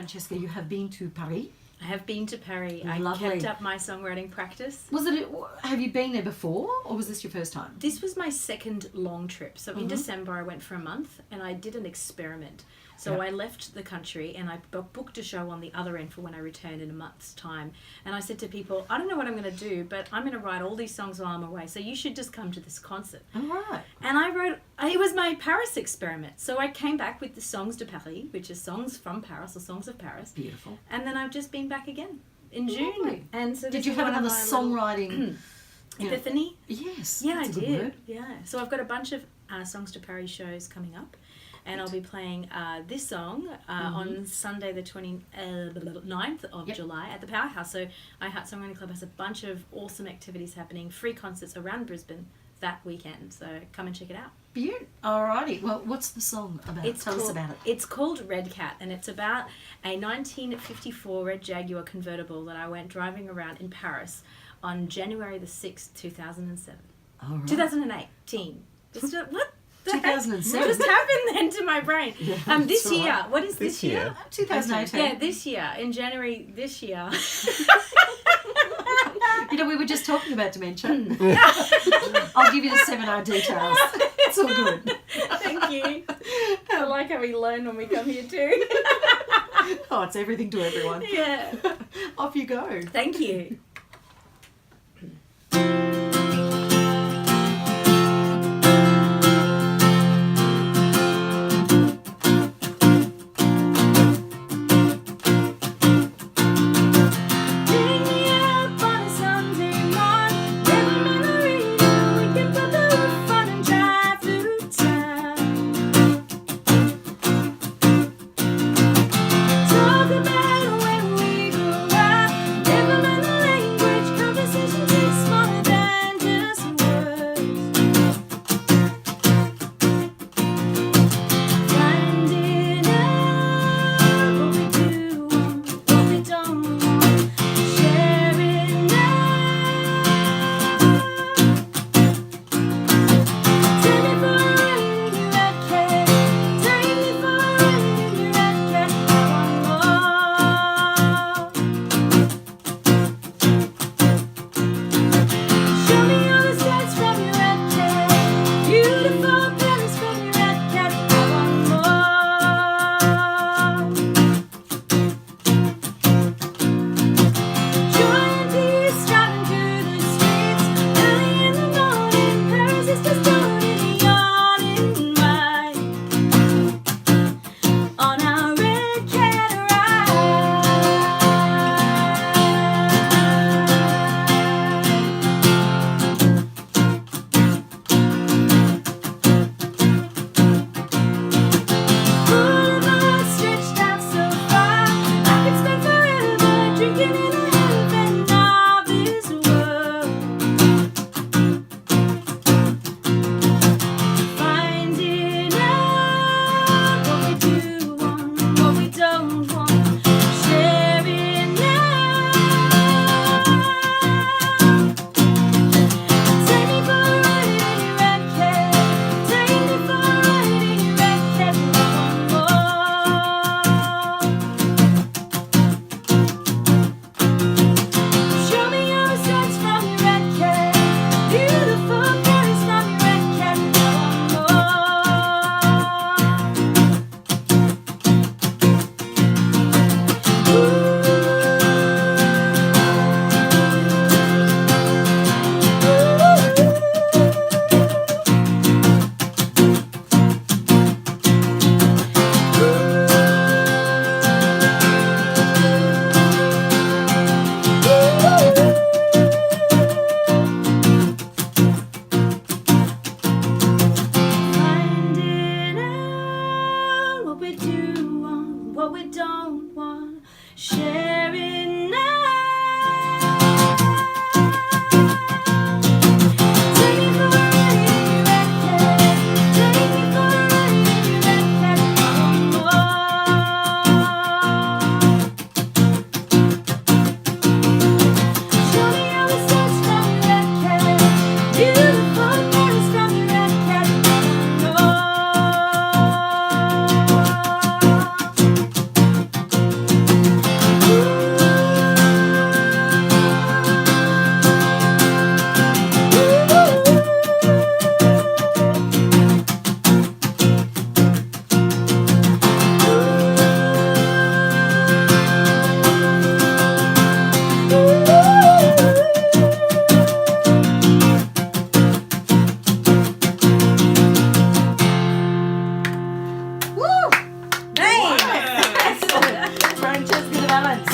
Francesca, you have been to Paris. I have been to Paris. Lovely. I kept up my songwriting practice. Have you been there before, or was this your first time? This was my second long trip. So in December, I went for a month and I did an experiment. So I left the country and I booked a show on the other end for when I returned in a month's time. And I said to people, I don't know what I'm going to do, but I'm going to write all these songs while I'm away. So you should just come to this concert. All right. And it was my Paris experiment. So I came back with the Songs de Paris, which is songs from Paris or songs of Paris. Beautiful. And then I've just been back again in June. Lovely. And so did you have another songwriting epiphany? Yes. Yeah, that's I a good did. word. Yeah. So I've got a bunch of Songs to Paris shows coming up. And I'll be playing this song on Sunday the 29th of July at the Powerhouse. So Heart Songwriting Club has a bunch of awesome activities happening, free concerts around Brisbane that weekend. So come and check it out. Beautiful. Alrighty. Well, what's the song about? Tell us about it. It's called Red Cat, and it's about a 1954 red Jaguar convertible that I went driving around in Paris on January the 6th, 2007. All right. 2018. What? 2007. What just happened then to my brain? This year. Right. What is this year? 2018. Yeah, this year. In January this year. We were just talking about dementia. I'll give you the seminar details. It's all good. Thank you. I like how we learn when we come here too. Oh, it's everything to everyone. Yeah. Off you go. Thank you. Talk about when we grew up, never Valence.